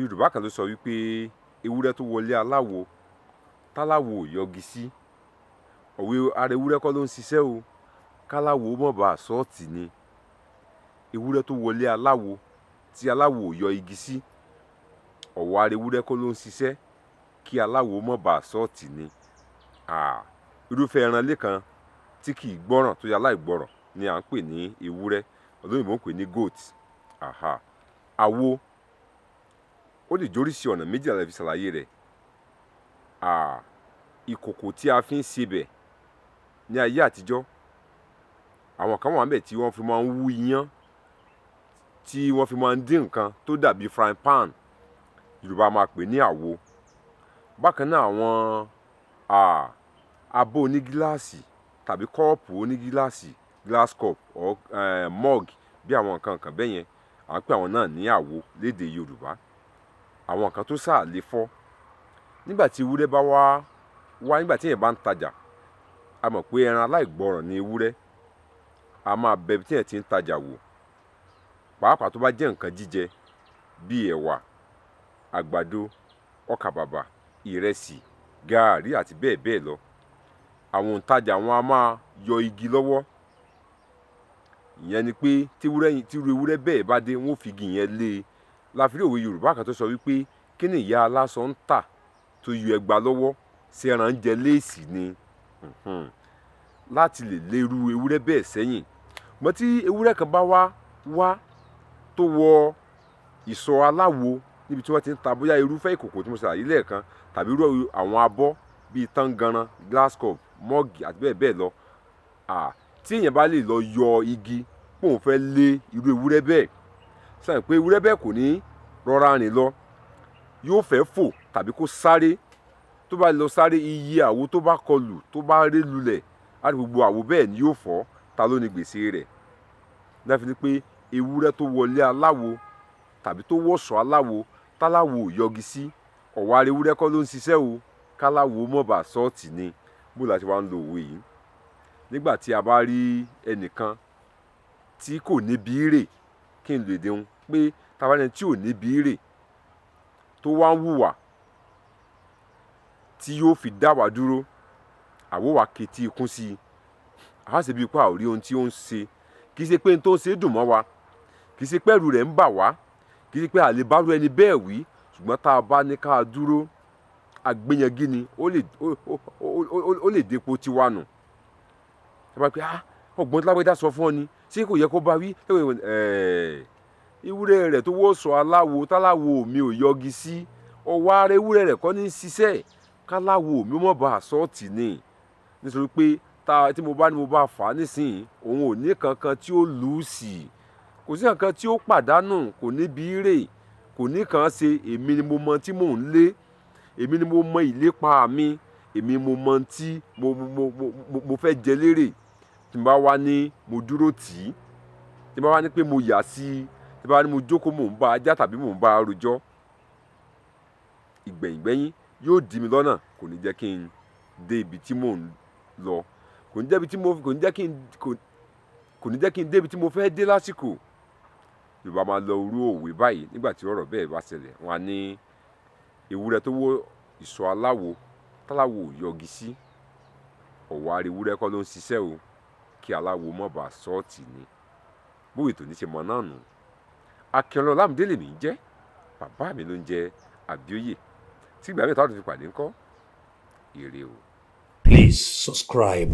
Yorùbá kan ló sọ wípé ewúrẹ́ tó wọlé aláwo táláwo ò yọgi sí, òwe ara ewúrẹ́ kọ́ ló ń ṣiṣẹ́ o, káláwo mọ̀ bá sọ́ọ̀tì ni. Ewúrẹ́ tó wọlé aláwo tí aláwo ò yọ igi sí, ọ̀wọ́ ara ewúrẹ́ kọ́ ló ń ṣiṣẹ́ kí aláwo mọ̀ bá sọ́ọ̀tì ni. Irúfẹ́ ẹranlé kan tí kì í gbọ́ràn tó yẹ aláìgbọ́ràn ni à ń pè ní ewúrẹ́, olóyìnbó ń pè ní goat. Àwo ó lè jóríṣi ọ̀nà méjì la fi ṣàlàyé rẹ̀. Ìkòkò tí a fi ń sebẹ̀ ní ayé àtijọ́, àwọn kan wà ńbẹ̀ tí wọ́n fi máa ń wú iyán, tí wọ́n fi máa ń dín nǹkan tó dàbí frying pan, Yorùbá máa pè ní àwo. Bákan náà àwọn abọ́ onígíláàsì tàbí kọ́ọ̀pù onígíláàsì, glass cup or mug bí àwọn nǹkan kan bẹ́ẹ̀ yẹn, à ń pè àwọn náà ní àwo lédè Yorùbá. Àwọn nǹkan tó sáà lè fọ́. Nígbà tí ewúrẹ́ bá wá nígbà tí èèyàn bá ń tajà, a mọ̀ pé ẹran aláìgbọràn ni ewúrẹ́, a máa bẹ ibi tí èèyàn ti ń tajà wò, pàápàá tó bá jẹ́ nǹkan jíjẹ bíi ẹ̀wà, àgbàdo, ọkà bàbà, ìrẹsì, gààrí àti bẹ́ẹ̀ bẹ́ẹ̀ lọ. Àwọn òǹtajà wọn a máa yọ igi lọ́wọ́. Ìyẹn ni pé tíru ewúrẹ́ bẹ́ẹ̀ bá dé, wọ́n ó fi igi yẹn lé e. La fi rí òwe Yorùbá kan tó sọ wípé kí ni ìyá aláṣọ ń tà tó yọ ẹgba lọ́wọ́, ṣé ẹran ń jẹ léèsì ni? Láti lè lé irú ewúrẹ́ bẹ́ẹ̀ sẹ́yìn. Mọ́ tí ewúrẹ́ kan bá wá tó wọ ìsọ̀ aláwo níbi tí wọ́n ti ń ta bóyá irúfẹ́ ìkòkò tí mo ṣàlàyé lẹ́ẹ̀kan tàbí irú àwọn abọ́ bíi tángànran, glass cup, mọ́ọ̀gì àti bẹ́ẹ̀ bẹ́ẹ̀ lọ. Tí èèyàn bá lè lọ yọ igi pé òun fẹ́ lé irú ewúrẹ́ bẹ́ẹ̀, sẹ́yìn pé ewúrẹ́ bẹ́ẹ̀ kò ní rọra rìn lọ, yóò fẹ́ fò tàbí kó sáré. Tó bá lọ sáré, iye àwo tó bá kọlù tó bá ré lulẹ̀, láti gbogbo àwo bẹ́ẹ̀ ni yóò fọ́. Ta ló ní gbèsè rẹ̀? Láfi ní pé ewúrẹ́ tó wọlé aláwo tàbí tó wọ̀ṣọ́ aláwo táláwo ò yọgi sí, ọ̀wọ́ ara ewúrẹ́ kọ́ ló ń ṣiṣẹ́ o, káláwo mọ̀ bá sọ́ọ̀tì ni. Bó la ṣe wá ń lo òwe yìí? Nígbà tí a bá rí ẹnìkan tí kò níbi rè, kí n lè dẹun pé tá bá ní ẹni tí ò níbi rè tó wá ń hùwà tí yóò fi dá wa dúró, àwo wa ketí ikún sí i. A ṣe bíi pé a ò rí ohun tí ó ń ṣe. Kì í ṣe pé ohun tó ń ṣe dùn mọ́ wa, kì í ṣe pé ẹ̀rù rẹ̀ ń bà wá, kì í ṣe pé a lè bá rú ẹni bẹ́ẹ̀ wí, ṣùgbọ́n tá a bá ní ká dúró, agbẹ́yẹngí ni, ó lè dépo tiwa nù. Ẹ bá pé ọgbọ́n tí lágbẹ́dá sọ fún ọ ni, ṣé kò yẹ kó bá wí? Ewúrẹ́ rẹ̀ tó wọ̀ṣọ́ aláwo táláwo mi ò yọgi sí, ọ̀wọ́ ara ewúrẹ́ rẹ̀ kọ́ ní ṣiṣẹ́, káláwo mi mọ̀ bá sọ́ọ̀tì ni. Nítorí pé tí mo bá fà á nísìnyí, òun ò ní kankan tí ó lù ú sí, kò sí kankan tí ó pàdánù, kò níbi rè, kò ní kan ṣe. Èmi ni mo mọ tí mò ń lé, èmi ni mo mọ ìlépa mi, èmi mo mọ tí mo fẹ́ jẹ lérè. Tí mo bá wá ní mo dúró tì í, tí mo bá wá ní pé mo yà sí i, tí mo bá ní mo jókòó mò ń bá ajá tàbí mò ń bá arojọ́, ìgbẹ̀yìngbẹ́yìn yóò dí mi lọ́nà, kò ní jẹ́ kí n dé ibi tí mò ń lọ, kò ní jẹ́ kí n dé ibi tí mo fẹ́ dé lásìkò. Yorùbá máa lọ irú òwe báyìí nígbà tí ọ̀rọ̀ bẹ́ẹ̀ bá ṣẹlẹ̀. Wọ́n á ní ewúrẹ́ tó wọ ìsọ̀ aláwo táláwo ò yọgi sí, ọ̀wọ́ ara ewúrẹ́ kọ́ ló ń ṣiṣẹ́ o, kí aláwo mọ̀ bá sọ́ọ̀tì ni. Bóyá ètò ní ṣe mọ̀ náà nù. Akínọlá Ọlámídé lèmi ń jẹ́, bàbá mi ló ń jẹ́ Àbíóyè. Tí ìgbà mẹ́ta tó fi pàdé ńkọ́, ire o. Please subscribe.